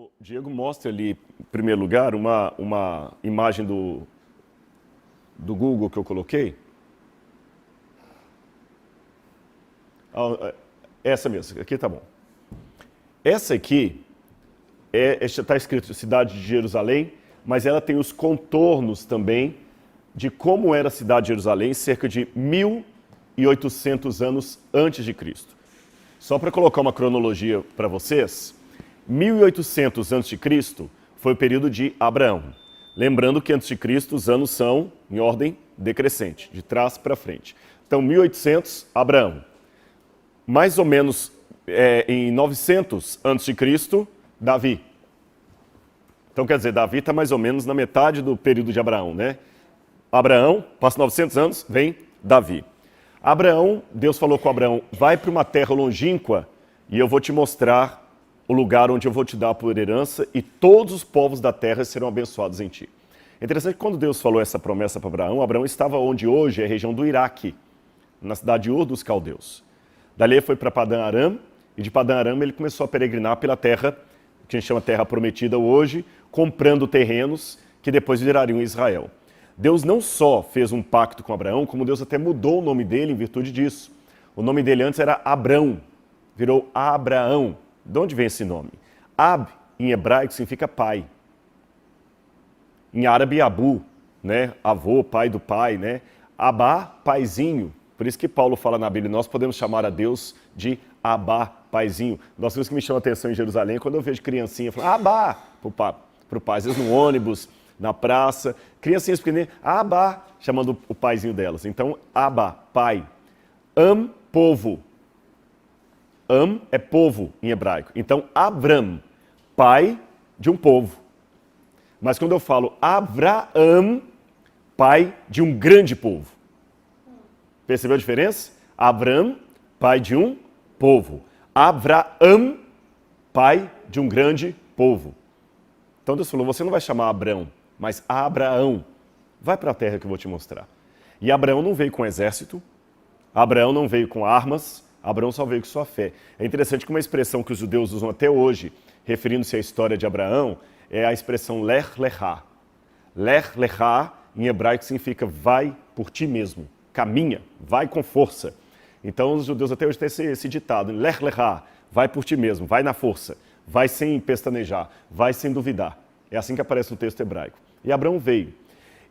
O Diego mostra ali, em primeiro lugar, uma imagem do Google que eu coloquei. Essa mesmo, aqui tá bom. Essa aqui está escrito Cidade de Jerusalém, mas ela tem os contornos também de como era a cidade de Jerusalém cerca de 1.800 anos antes de Cristo. Só para colocar uma cronologia para vocês, 1.800 antes de Cristo foi o período de Abraão. Lembrando que antes de Cristo os anos são em ordem decrescente, de trás para frente. Então 1.800, Abraão. Mais ou menos em 900 antes de Cristo, Davi. Então quer dizer, Davi está mais ou menos na metade do período de Abraão, né? Abraão, passa 900 anos, vem Davi. Abraão, Deus falou com Abraão, vai para uma terra longínqua e eu vou te mostrar o lugar onde eu vou te dar por herança e todos os povos da terra serão abençoados em ti. É interessante que quando Deus falou essa promessa para Abraão, Abraão estava onde hoje é a região do Iraque, na cidade de Ur dos Caldeus. Dali ele foi para Padã Aram e de Padã Aram ele começou a peregrinar pela terra, que a gente chama Terra Prometida hoje, comprando terrenos que depois virariam Israel. Deus não só fez um pacto com Abraão, como Deus até mudou o nome dele em virtude disso. O nome dele antes era Abrão, virou Abraão. De onde vem esse nome? Ab, em hebraico, significa pai. Em árabe, Abu, né? Avô, pai do pai, né? Abá, paizinho. Por isso que Paulo fala na Bíblia, nós podemos chamar a Deus de Abá, paizinho. Nós coisas que me chamam a atenção em Jerusalém, quando eu vejo criancinha falando Abá, pro pai, às vezes no ônibus, na praça, criancinhas pequenininhas, Abá, chamando o paizinho delas. Então, Abá, pai. Povo. É povo em hebraico. Então, Abram, pai de um povo. Mas quando eu falo Abraão, pai de um grande povo. Percebeu a diferença? Abram, pai de um povo. Abraão, pai de um grande povo. Então Deus falou, você não vai chamar Abrão, mas Abraão. Vai para a terra que eu vou te mostrar. E Abraão não veio com exército, Abraão não veio com armas, Abraão só veio com sua fé. É interessante que uma expressão que os judeus usam até hoje, referindo-se à história de Abraão, é a expressão Lech Lechá. Lech Lechá, em hebraico, significa vai por ti mesmo, caminha, vai com força. Então os judeus até hoje têm esse ditado, Lech Lechá, vai por ti mesmo, vai na força, vai sem pestanejar, vai sem duvidar. É assim que aparece no texto hebraico. E Abraão veio.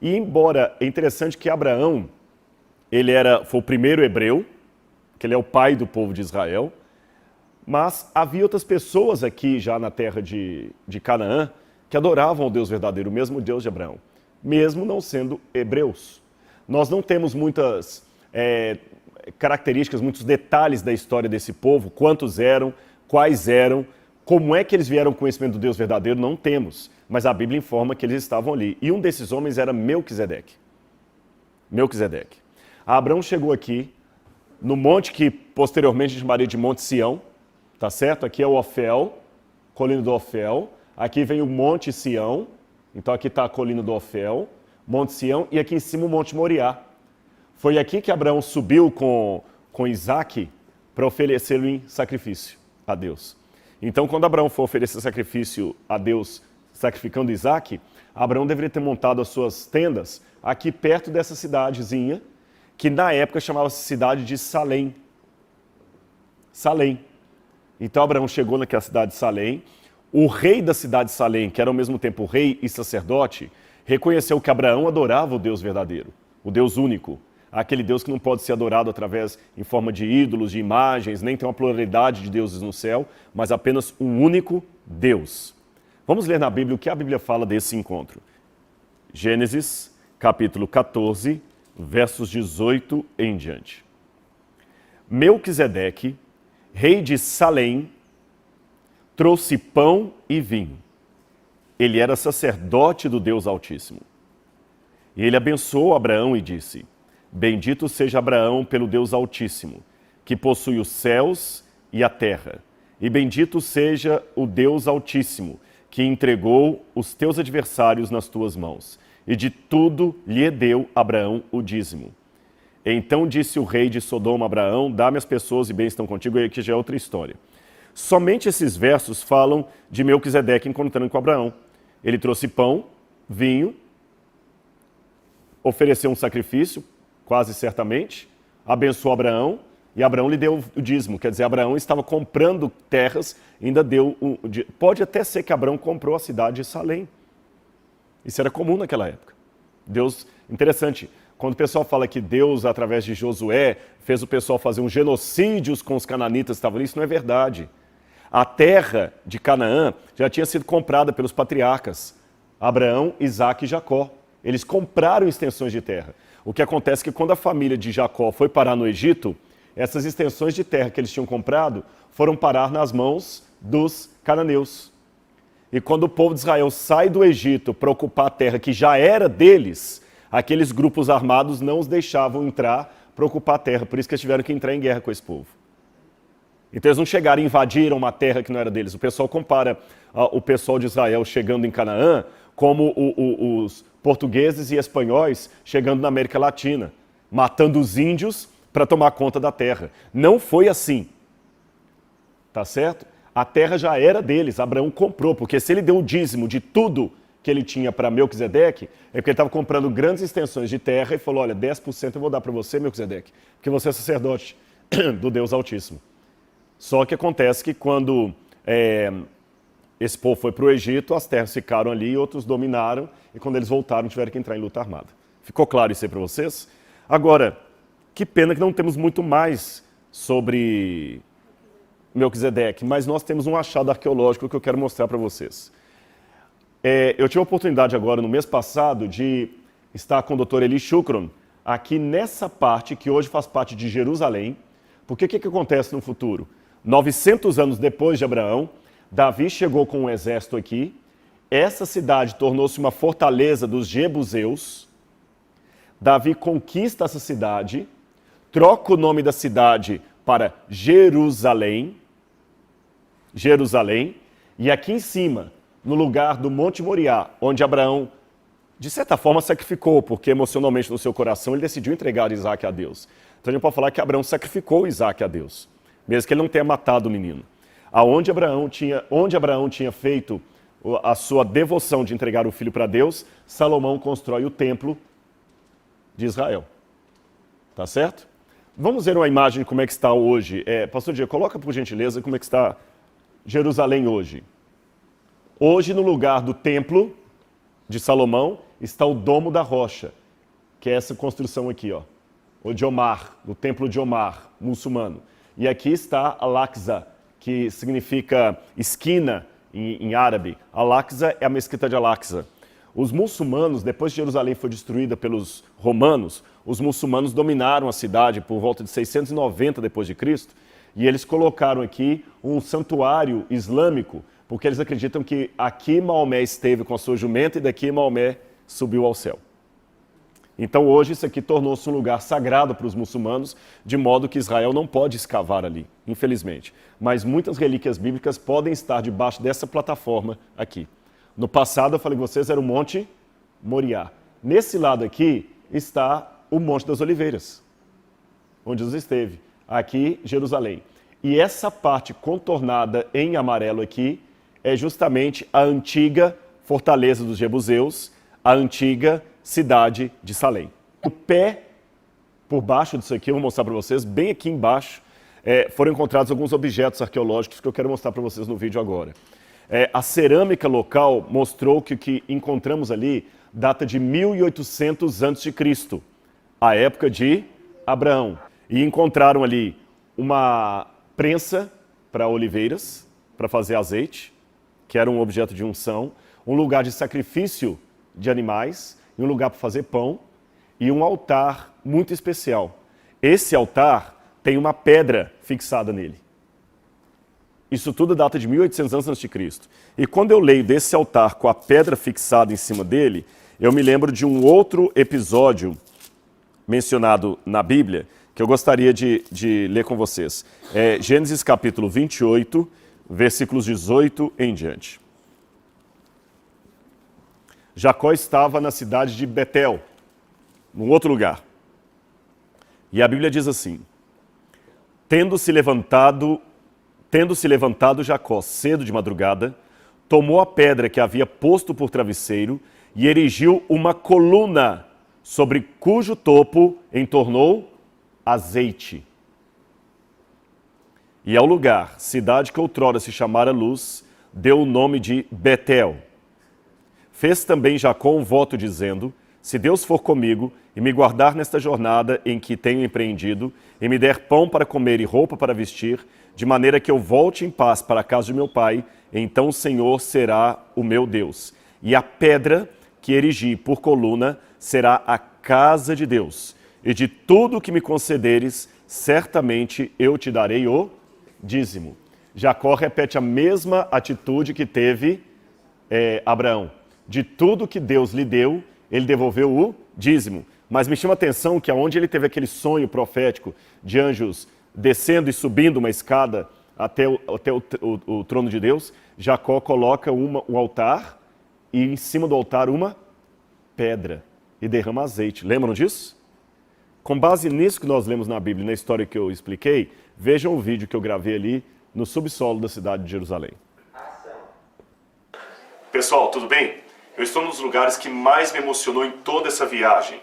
E embora é interessante que Abraão, foi o primeiro hebreu, que ele é o pai do povo de Israel, mas havia outras pessoas aqui já na terra de Canaã que adoravam o Deus verdadeiro, o mesmo Deus de Abraão, mesmo não sendo hebreus. Nós não temos muitas características, muitos detalhes da história desse povo, quantos eram, quais eram, como é que eles vieram com o conhecimento do Deus verdadeiro, não temos, mas a Bíblia informa que eles estavam ali. E um desses homens era Melquisedeque. Abraão chegou aqui, no monte que posteriormente a gente chamaria de Monte Sião, tá certo? Aqui é o Ofel, colina do Ofel. Aqui vem o Monte Sião, então aqui está a colina do Ofel, Monte Sião, e aqui em cima o Monte Moriá. Foi aqui que Abraão subiu com Isaac para oferecê-lo em sacrifício a Deus. Então, quando Abraão for oferecer sacrifício a Deus, sacrificando Isaac, Abraão deveria ter montado as suas tendas aqui perto dessa cidadezinha, que na época chamava-se cidade de Salém. Então Abraão chegou naquela cidade de Salém. O rei da cidade de Salém, que era ao mesmo tempo rei e sacerdote, reconheceu que Abraão adorava o Deus verdadeiro, o Deus único. Aquele Deus que não pode ser adorado em forma de ídolos, de imagens, nem tem uma pluralidade de deuses no céu, mas apenas um único Deus. Vamos ler na Bíblia o que a Bíblia fala desse encontro. Gênesis, capítulo 14, versos 18 em diante. Melquisedeque, rei de Salém, trouxe pão e vinho. Ele era sacerdote do Deus Altíssimo. E ele abençoou Abraão e disse, bendito seja Abraão pelo Deus Altíssimo, que possui os céus e a terra. E bendito seja o Deus Altíssimo, que entregou os teus adversários nas tuas mãos. E de tudo lhe deu Abraão o dízimo. Então disse o rei de Sodoma a Abraão, dá-me as pessoas e bens estão contigo, e aqui já é outra história. Somente esses versos falam de Melquisedeque encontrando com Abraão. Ele trouxe pão, vinho, ofereceu um sacrifício, quase certamente, abençoou Abraão, e Abraão lhe deu o dízimo. Quer dizer, Abraão estava comprando terras, ainda deu pode até ser que Abraão comprou a cidade de Salém. Isso era comum naquela época. Deus, interessante, quando o pessoal fala que Deus, através de Josué, fez o pessoal fazer um genocídio com os cananitas que estavam ali, isso não é verdade. A terra de Canaã já tinha sido comprada pelos patriarcas, Abraão, Isaque e Jacó. Eles compraram extensões de terra. O que acontece é que quando a família de Jacó foi parar no Egito, essas extensões de terra que eles tinham comprado foram parar nas mãos dos cananeus. E quando o povo de Israel sai do Egito para ocupar a terra que já era deles, aqueles grupos armados não os deixavam entrar para ocupar a terra. Por isso que eles tiveram que entrar em guerra com esse povo. Então eles não chegaram e invadiram uma terra que não era deles. O pessoal compara o pessoal de Israel chegando em Canaã como os portugueses e espanhóis chegando na América Latina, matando os índios para tomar conta da terra. Não foi assim. Tá certo? A terra já era deles, Abraão comprou, porque se ele deu o dízimo de tudo que ele tinha para Melquisedeque, é porque ele estava comprando grandes extensões de terra e falou, olha, 10% eu vou dar para você, Melquisedeque, porque você é sacerdote do Deus Altíssimo. Só que acontece que quando esse povo foi para o Egito, as terras ficaram ali, outros dominaram, e quando eles voltaram tiveram que entrar em luta armada. Ficou claro isso aí para vocês? Agora, que pena que não temos muito mais sobre Melquisedeque, mas nós temos um achado arqueológico que eu quero mostrar para vocês. Eu tive a oportunidade agora, no mês passado, de estar com o Dr. Eli Shukron, aqui nessa parte, que hoje faz parte de Jerusalém, porque o que acontece no futuro? 900 anos depois de Abraão, Davi chegou com um exército aqui, essa cidade tornou-se uma fortaleza dos jebuseus, Davi conquista essa cidade, troca o nome da cidade para Jerusalém, e aqui em cima, no lugar do Monte Moriá, onde Abraão, de certa forma, sacrificou, porque emocionalmente no seu coração ele decidiu entregar Isaac a Deus. Então a gente pode falar que Abraão sacrificou Isaac a Deus, mesmo que ele não tenha matado o menino. Onde Abraão tinha feito a sua devoção de entregar o filho para Deus, Salomão constrói o templo de Israel. Tá certo? Vamos ver uma imagem de como é que está hoje. Pastor Diego, coloca por gentileza como é que está Jerusalém hoje. Hoje, no lugar do templo de Salomão, está o Domo da Rocha, que é essa construção aqui, ó, o de Omar, o templo de Omar, muçulmano. E aqui está Al-Aqsa, que significa esquina em árabe. Al-Aqsa é a mesquita de Al-Aqsa. Os muçulmanos, depois que Jerusalém foi destruída pelos romanos, os muçulmanos dominaram a cidade por volta de 690 depois de Cristo, e eles colocaram aqui um santuário islâmico, porque eles acreditam que aqui Maomé esteve com a sua jumenta e daqui Maomé subiu ao céu. Então hoje isso aqui tornou-se um lugar sagrado para os muçulmanos, de modo que Israel não pode escavar ali, infelizmente. Mas muitas relíquias bíblicas podem estar debaixo dessa plataforma aqui. No passado, eu falei com vocês, era o Monte Moriá. Nesse lado aqui está o Monte das Oliveiras, onde Jesus esteve. Aqui, Jerusalém. E essa parte contornada em amarelo aqui é justamente a antiga fortaleza dos jebuseus, a antiga cidade de Salém. O pé, por baixo disso aqui, eu vou mostrar para vocês, bem aqui embaixo, foram encontrados alguns objetos arqueológicos que eu quero mostrar para vocês no vídeo agora. A cerâmica local mostrou que o que encontramos ali data de 1800 a.C., a época de Abraão. E encontraram ali uma prensa para oliveiras, para fazer azeite, que era um objeto de unção, um lugar de sacrifício de animais, e um lugar para fazer pão, e um altar muito especial. Esse altar tem uma pedra fixada nele. Isso tudo data de 1800 anos antes de Cristo. E quando eu leio desse altar com a pedra fixada em cima dele, eu me lembro de um outro episódio mencionado na Bíblia, que eu gostaria de ler com vocês. Gênesis capítulo 28, versículos 18 em diante. Jacó estava na cidade de Betel, num outro lugar. E a Bíblia diz assim: tendo se levantado Tendo se levantado Jacó cedo de madrugada, tomou a pedra que havia posto por travesseiro e erigiu uma coluna, sobre cujo topo entornou azeite. E ao lugar, cidade que outrora se chamara Luz, deu o nome de Betel. Fez também Jacó um voto dizendo: se Deus for comigo e me guardar nesta jornada em que tenho empreendido, e me der pão para comer e roupa para vestir, de maneira que eu volte em paz para a casa de meu pai, então o Senhor será o meu Deus. E a pedra que erigi por coluna será a casa de Deus. E de tudo que me concederes, certamente eu te darei o dízimo. Jacó repete a mesma atitude que teve Abraão. De tudo que Deus lhe deu, ele devolveu o dízimo. Mas me chama a atenção que aonde ele teve aquele sonho profético de anjos descendo e subindo uma escada até o trono de Deus, Jacó coloca um altar e em cima do altar uma pedra e derrama azeite. Lembram disso? Com base nisso que nós lemos na Bíblia, na história que eu expliquei, vejam o vídeo que eu gravei ali no subsolo da cidade de Jerusalém. Pessoal, tudo bem? Eu estou nos lugares que mais me emocionou em toda essa viagem.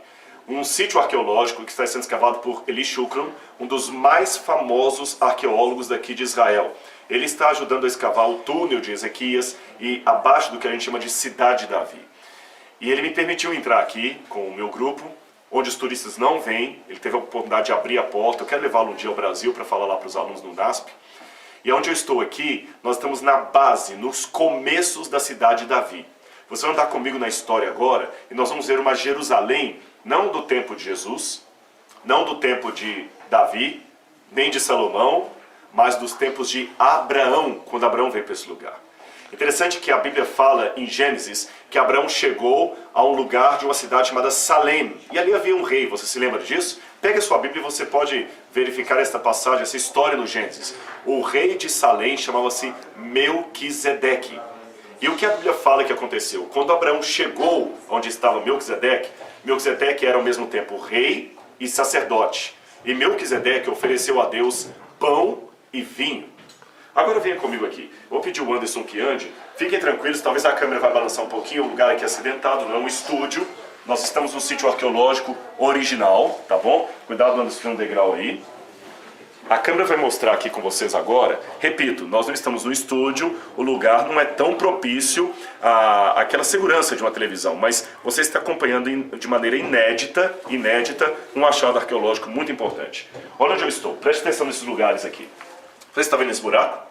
Um sítio arqueológico que está sendo escavado por Eli Shukron, um dos mais famosos arqueólogos daqui de Israel. Ele está ajudando a escavar o túnel de Ezequias e abaixo do que a gente chama de Cidade de Davi. E ele me permitiu entrar aqui com o meu grupo, onde os turistas não vêm. Ele teve a oportunidade de abrir a porta. Eu quero levá-lo um dia ao Brasil para falar lá para os alunos do NASP. E onde eu estou aqui, nós estamos na base, nos começos da Cidade de Davi. Você vai andar comigo na história agora e nós vamos ver uma Jerusalém, não do tempo de Jesus, não do tempo de Davi, nem de Salomão, mas dos tempos de Abraão, quando Abraão veio para esse lugar. Interessante que a Bíblia fala em Gênesis que Abraão chegou a um lugar de uma cidade chamada Salém. E ali havia um rei, você se lembra disso? Pega a sua Bíblia e você pode verificar esta passagem, essa história no Gênesis. O rei de Salém chamava-se Melquisedeque. E o que a Bíblia fala que aconteceu? Quando Abraão chegou onde estava Melquisedeque, Melquisedeque era ao mesmo tempo rei e sacerdote. E Melquisedeque ofereceu a Deus pão e vinho. Agora venha comigo aqui. Vou pedir o Anderson que ande. Fiquem tranquilos, talvez a câmera vai balançar um pouquinho. O lugar aqui é acidentado, não é um estúdio. Nós estamos no sítio arqueológico original, tá bom? Cuidado, Anderson, no degrau aí. A câmera vai mostrar aqui com vocês agora. Repito, nós não estamos no estúdio, o lugar não é tão propício àquela segurança de uma televisão, mas você está acompanhando de maneira inédita, um achado arqueológico muito importante. Olha onde eu estou, preste atenção nesses lugares aqui. Você está vendo esse buraco?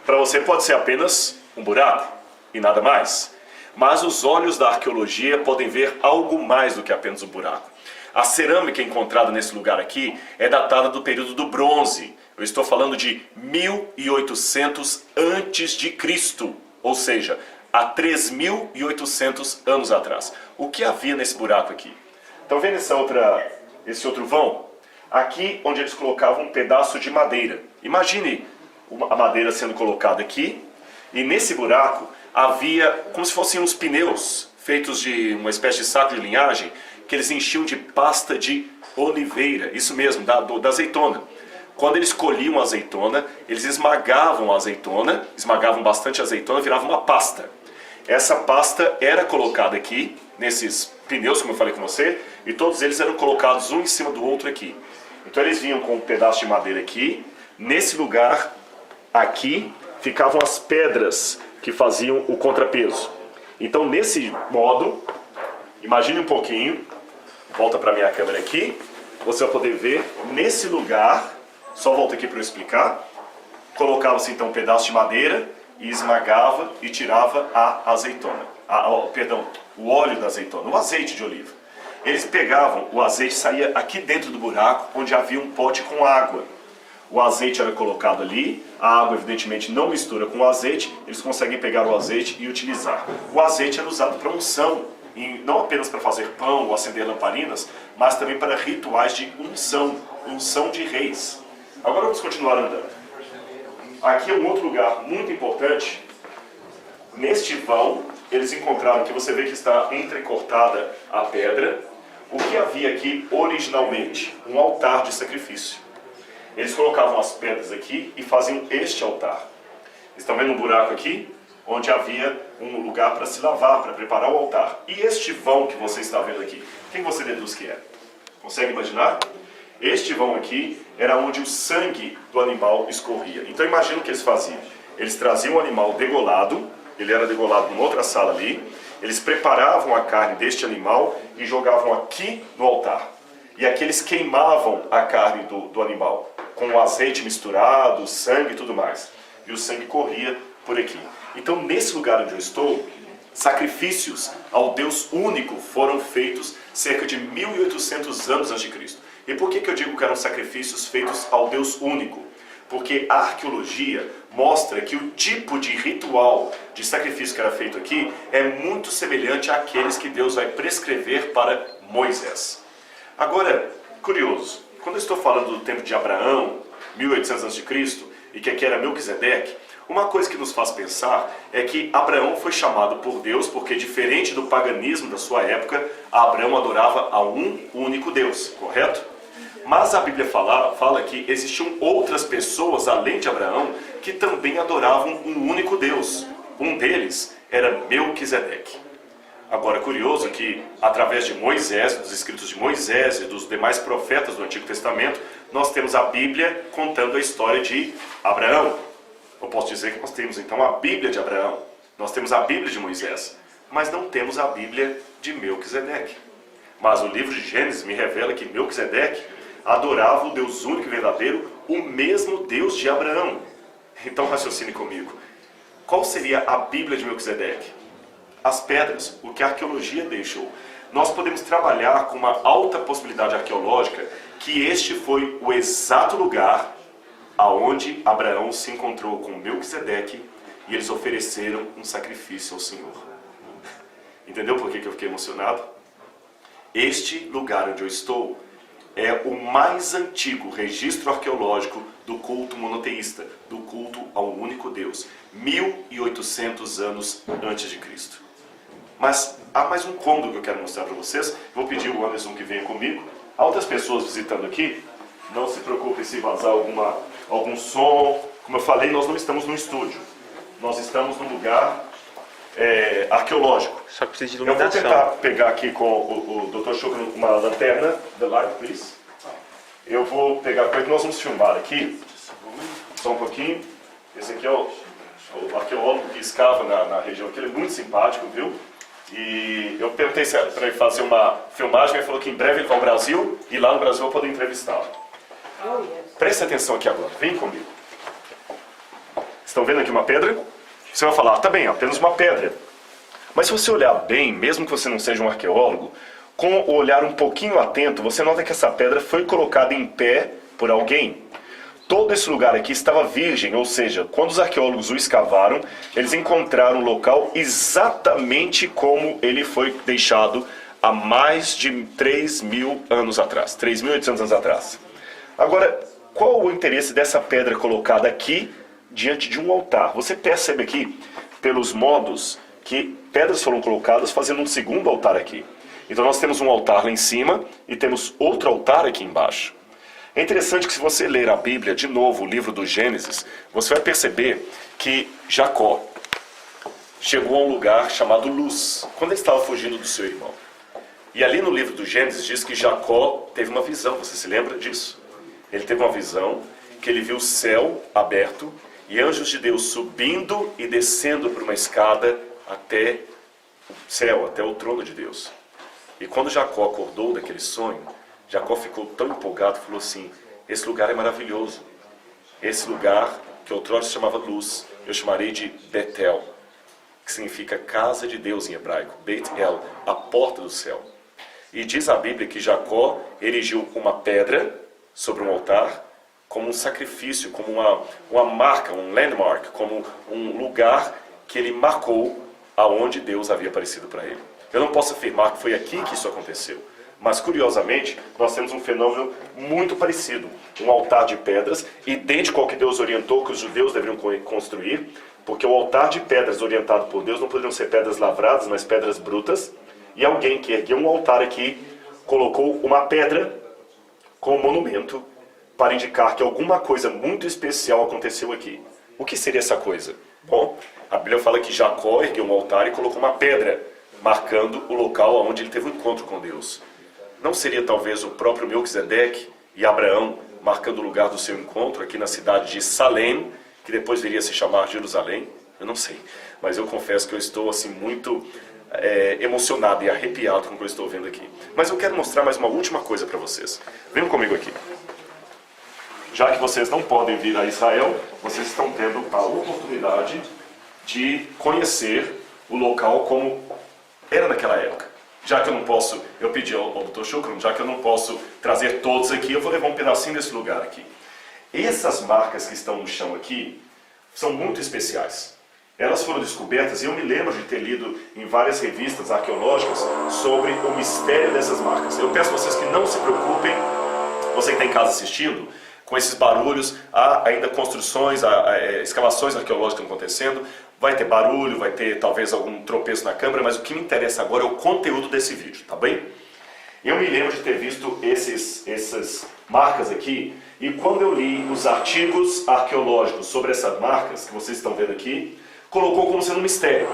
Para você pode ser apenas um buraco e nada mais. Mas os olhos da arqueologia podem ver algo mais do que apenas um buraco. A cerâmica encontrada nesse lugar aqui é datada do período do bronze. Eu estou falando de 1800 a.C., ou seja, há 3.800 anos atrás. O que havia nesse buraco aqui? Estão vendo esse outro vão? Aqui onde eles colocavam um pedaço de madeira. Imagine a madeira sendo colocada aqui, e nesse buraco havia como se fossem uns pneus feitos de uma espécie de saco de linhagem, que eles enchiam de pasta de oliveira, isso mesmo, da azeitona. Quando eles colhiam a azeitona, eles esmagavam a azeitona, esmagavam bastante a azeitona, virava uma pasta. Essa pasta era colocada aqui, nesses pneus, como eu falei com você, e todos eles eram colocados um em cima do outro aqui. Então eles vinham com um pedaço de madeira aqui, nesse lugar aqui ficavam as pedras que faziam o contrapeso. Então nesse modo, imagine um pouquinho, volta para a minha câmera aqui, você vai poder ver nesse lugar, só volta aqui para eu explicar, colocava-se então um pedaço de madeira e esmagava e tirava a azeitona, o óleo da azeitona, o azeite de oliva. Eles pegavam, o azeite saía aqui dentro do buraco, onde havia um pote com água. O azeite era colocado ali, a água evidentemente não mistura com o azeite, eles conseguem pegar o azeite e utilizar. O azeite era usado para unção, não apenas para fazer pão ou acender lamparinas, mas também para rituais de unção de reis. Agora vamos continuar andando. Aqui é um outro lugar muito importante. Neste vão, eles encontraram, que você vê que está entrecortada a pedra, o que havia aqui originalmente? Um altar de sacrifício. Eles colocavam as pedras aqui e faziam este altar. Estão vendo um buraco aqui? Onde havia um lugar para se lavar, para preparar o altar. E este vão que você está vendo aqui, quem você deduz que é? Consegue imaginar? Este vão aqui era onde o sangue do animal escorria. Então imagina o que eles faziam. Eles traziam o animal degolado, ele era degolado em outra sala ali, eles preparavam a carne deste animal e jogavam aqui no altar. E aqui eles queimavam a carne do animal, com o azeite misturado, sangue e tudo mais. E o sangue corria por aqui. Então nesse lugar onde eu estou, sacrifícios ao Deus único foram feitos cerca de 1800 anos antes de Cristo. E por que eu digo que eram sacrifícios feitos ao Deus único? Porque a arqueologia mostra que o tipo de ritual de sacrifício que era feito aqui é muito semelhante àqueles que Deus vai prescrever para Moisés. Agora, curioso, quando eu estou falando do tempo de Abraão, 1800 a.C., e que aqui era Melquisedeque, uma coisa que nos faz pensar é que Abraão foi chamado por Deus porque, diferente do paganismo da sua época, Abraão adorava a um único Deus, correto? Mas a Bíblia fala que existiam outras pessoas, além de Abraão, que também adoravam um único Deus. Um deles era Melquisedeque. Agora, é curioso que, através de Moisés, dos escritos de Moisés e dos demais profetas do Antigo Testamento, nós temos a Bíblia contando a história de Abraão. Eu posso dizer que nós temos, então, a Bíblia de Abraão. Nós temos a Bíblia de Moisés. Mas não temos a Bíblia de Melquisedeque. Mas o livro de Gênesis me revela que Melquisedeque adorava o Deus único e verdadeiro, o mesmo Deus de Abraão. Então raciocine comigo. Qual seria a Bíblia de Melquisedeque? As pedras, o que a arqueologia deixou. Nós podemos trabalhar com uma alta possibilidade arqueológica que este foi o exato lugar aonde Abraão se encontrou com Melquisedeque e eles ofereceram um sacrifício ao Senhor. Entendeu por que eu fiquei emocionado? Este lugar onde eu estou é o mais antigo registro arqueológico do culto monoteísta, do culto ao único Deus, 1800 anos antes de Cristo. Mas há mais um cômodo que eu quero mostrar para vocês. Vou pedir o Anderson que venha comigo. Há outras pessoas visitando aqui. Não se preocupe se vazar algum som. Como eu falei, nós não estamos no estúdio. Nós estamos num lugar arqueológico. Só que precisa de iluminação. Eu vou tentar pegar aqui com o Dr. Schuch uma lanterna. The light, please. Eu vou pegar com ele, nós vamos filmar aqui. Só um pouquinho. Esse aqui é o arqueólogo que escava na região aqui. Ele é muito simpático, viu? E eu perguntei para ele fazer uma filmagem. Ele falou que em breve ele vai ao Brasil. E lá no Brasil eu vou poder entrevistá-lo. Preste atenção aqui agora. Vem comigo. Estão vendo aqui uma pedra? Você vai falar, tá bem, apenas uma pedra. Mas se você olhar bem, mesmo que você não seja um arqueólogo, com o olhar um pouquinho atento, você nota que essa pedra foi colocada em pé por alguém. Todo esse lugar aqui estava virgem, ou seja, quando os arqueólogos o escavaram, eles encontraram o local exatamente como ele foi deixado há mais de 3.000 anos atrás, 3.800 anos atrás. Agora, qual o interesse dessa pedra colocada aqui diante de um altar? Você percebe aqui, pelos modos, que pedras foram colocadas fazendo um segundo altar aqui. Então nós temos um altar lá em cima e temos outro altar aqui embaixo. É interessante que se você ler a Bíblia, de novo, o livro do Gênesis, você vai perceber que Jacó chegou a um lugar chamado Luz, quando ele estava fugindo do seu irmão. E ali no livro do Gênesis diz que Jacó teve uma visão, você se lembra disso? Ele teve uma visão que ele viu o céu aberto e anjos de Deus subindo e descendo por uma escada até o céu, até o trono de Deus. E quando Jacó acordou daquele sonho, Jacó ficou tão empolgado e falou assim, esse lugar é maravilhoso. Esse lugar, que outrora se chamava Luz, eu chamarei de Betel, que significa casa de Deus em hebraico. Beit El, a porta do céu. E diz a Bíblia que Jacó erigiu uma pedra sobre um altar, como um sacrifício, como uma marca, um landmark, como um lugar que ele marcou aonde Deus havia aparecido para ele. Eu não posso afirmar que foi aqui que isso aconteceu, mas curiosamente nós temos um fenômeno muito parecido. Um altar de pedras, idêntico ao que Deus orientou que os judeus deveriam construir, porque o altar de pedras orientado por Deus não poderiam ser pedras lavradas, mas pedras brutas, e alguém que ergueu um altar aqui colocou uma pedra como monumento para indicar que alguma coisa muito especial aconteceu aqui. O que seria essa coisa? Bom, a Bíblia fala que Jacó ergueu um altar e colocou uma pedra, marcando o local onde ele teve um encontro com Deus. Não seria talvez o próprio Melquisedeque e Abraão marcando o lugar do seu encontro aqui na cidade de Salém, que depois viria a se chamar Jerusalém? Eu não sei, mas eu confesso que eu estou assim muito emocionado e arrepiado com o que eu estou vendo aqui. Mas eu quero mostrar mais uma última coisa para vocês. Venham comigo aqui. Já que vocês não podem vir a Israel, vocês estão tendo a oportunidade de conhecer o local como era naquela época. Já que eu não posso, eu pedi ao Dr. Shukran, já que eu não posso trazer todos aqui, eu vou levar um pedacinho desse lugar aqui. Essas marcas que estão no chão aqui são muito especiais. Elas foram descobertas e eu me lembro de ter lido em várias revistas arqueológicas sobre o mistério dessas marcas. Eu peço a vocês que não se preocupem, você que está em casa assistindo, com esses barulhos, há ainda construções, escavações arqueológicas acontecendo, vai ter barulho, vai ter talvez algum tropeço na câmera, mas o que me interessa agora é o conteúdo desse vídeo, tá bem? Eu me lembro de ter visto essas marcas aqui, e quando eu li os artigos arqueológicos sobre essas marcas, que vocês estão vendo aqui, colocou como sendo um mistério.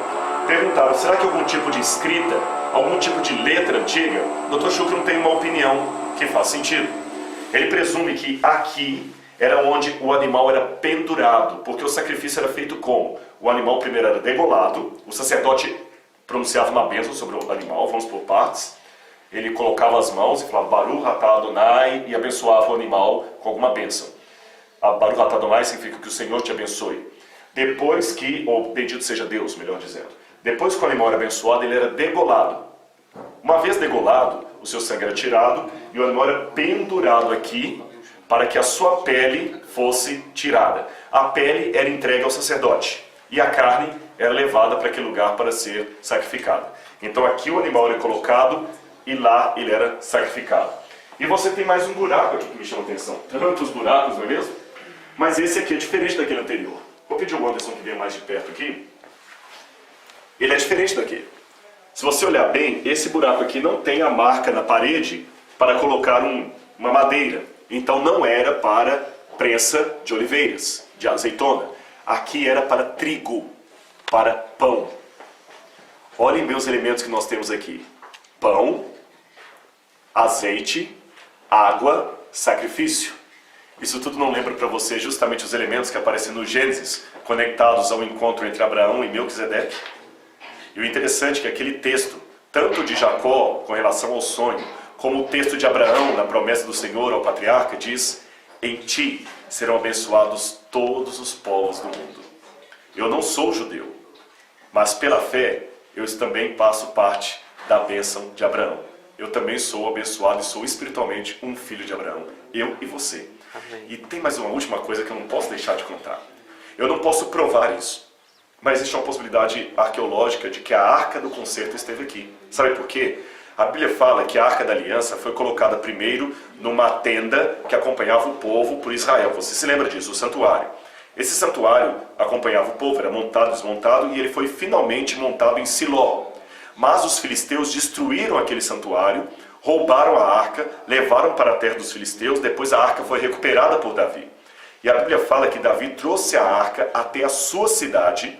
Perguntaram, será que algum tipo de escrita, algum tipo de letra antiga? O Dr. Shukran tem uma opinião que faz sentido. Ele presume que aqui era onde o animal era pendurado, porque o sacrifício era feito como? O animal primeiro era degolado, o sacerdote pronunciava uma bênção sobre o animal, vamos por partes. Ele colocava as mãos e falava Baruch atah Adonai e abençoava o animal com alguma bênção. Baruch atah Adonai significa que o Senhor te abençoe. Depois que, ou bendito seja Deus, melhor dizendo. Depois que o animal era abençoado, ele era degolado. Uma vez degolado, o seu sangue era tirado e o animal era pendurado aqui para que a sua pele fosse tirada. A pele era entregue ao sacerdote e a carne era levada para aquele lugar para ser sacrificada. Então aqui o animal era colocado e lá ele era sacrificado. E você tem mais um buraco aqui que me chama a atenção. Tantos buracos, não é mesmo? Mas esse aqui é diferente daquele anterior. Vou pedir ao Anderson que venha mais de perto aqui. Ele é diferente daqui. Se você olhar bem, esse buraco aqui não tem a marca na parede para colocar uma madeira. Então não era para prensa de oliveiras, de azeitona. Aqui era para trigo, para pão. Olhem bem os elementos que nós temos aqui. Pão, azeite, água, sacrifício. Isso tudo não lembra para você justamente os elementos que aparecem no Gênesis, conectados ao encontro entre Abraão e Melquisedeque? E o interessante é que aquele texto, tanto de Jacó com relação ao sonho, como o texto de Abraão na promessa do Senhor ao patriarca, diz: em ti serão abençoados todos os povos do mundo. Eu não sou judeu, mas pela fé eu também faço parte da bênção de Abraão. Eu também sou abençoado e sou espiritualmente um filho de Abraão. Eu e você. Amém. E tem mais uma última coisa que eu não posso deixar de contar. Eu não posso provar isso, mas existe uma possibilidade arqueológica de que a Arca do Concerto esteve aqui. Sabe por quê? A Bíblia fala que a Arca da Aliança foi colocada primeiro numa tenda que acompanhava o povo por Israel. Você se lembra disso, o santuário. Esse santuário acompanhava o povo, era montado, desmontado, e ele foi finalmente montado em Siló. Mas os filisteus destruíram aquele santuário, roubaram a arca, levaram para a terra dos filisteus, depois a arca foi recuperada por Davi. E a Bíblia fala que Davi trouxe a arca até a sua cidade,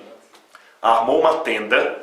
armou uma tenda,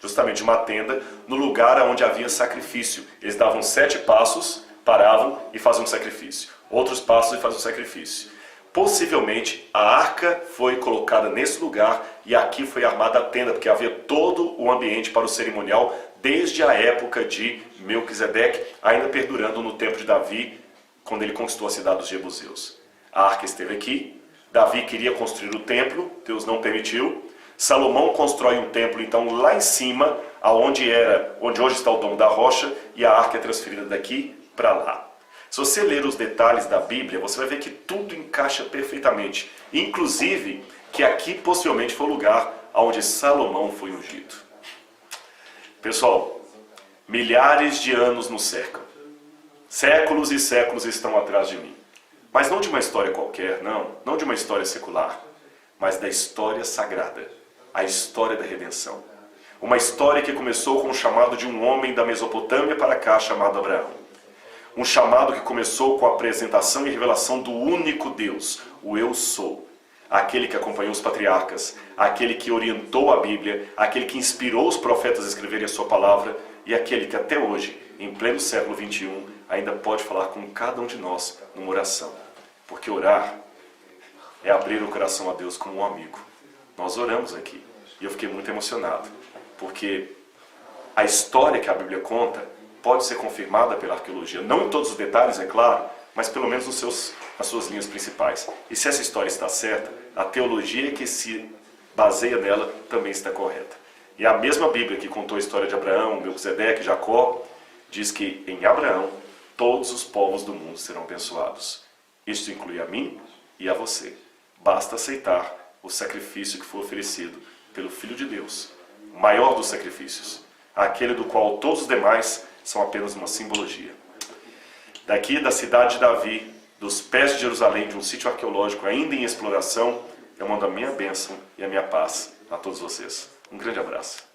justamente uma tenda, no lugar onde havia sacrifício. Eles davam 7 passos, paravam e faziam um sacrifício. Outros passos e faziam um sacrifício. Possivelmente a arca foi colocada nesse lugar e aqui foi armada a tenda, porque havia todo o ambiente para o cerimonial desde a época de Melquisedeque, ainda perdurando no tempo de Davi, quando ele conquistou a cidade dos Jebuseus. A arca esteve aqui, Davi queria construir o templo, Deus não permitiu. Salomão constrói um templo então lá em cima, onde hoje está o Domo da Rocha, e a arca é transferida daqui para lá. Se você ler os detalhes da Bíblia, você vai ver que tudo encaixa perfeitamente. Inclusive, que aqui possivelmente foi o lugar onde Salomão foi ungido. Pessoal, milhares de anos nos cercam. Séculos e séculos estão atrás de mim. Mas não de uma história qualquer, não de uma história secular, mas da história sagrada, a história da redenção. Uma história que começou com o chamado de um homem da Mesopotâmia para cá chamado Abraão. Um chamado que começou com a apresentação e revelação do único Deus, o Eu Sou. Aquele que acompanhou os patriarcas, aquele que orientou a Bíblia, aquele que inspirou os profetas a escreverem a sua palavra e aquele que até hoje, em pleno século XXI, ainda pode falar com cada um de nós numa oração. Porque orar é abrir o coração a Deus como um amigo. Nós oramos aqui e eu fiquei muito emocionado, porque a história que a Bíblia conta pode ser confirmada pela arqueologia, não em todos os detalhes, é claro, mas pelo menos nas suas linhas principais. E se essa história está certa, a teologia que se baseia nela também está correta. E a mesma Bíblia que contou a história de Abraão, Melquisedeque, Jacó, diz que em Abraão todos os povos do mundo serão abençoados. Isso inclui a mim e a você. Basta aceitar o sacrifício que foi oferecido pelo Filho de Deus, o maior dos sacrifícios, aquele do qual todos os demais são apenas uma simbologia. Daqui da cidade de Davi, dos pés de Jerusalém, de um sítio arqueológico ainda em exploração, eu mando a minha bênção e a minha paz a todos vocês. Um grande abraço.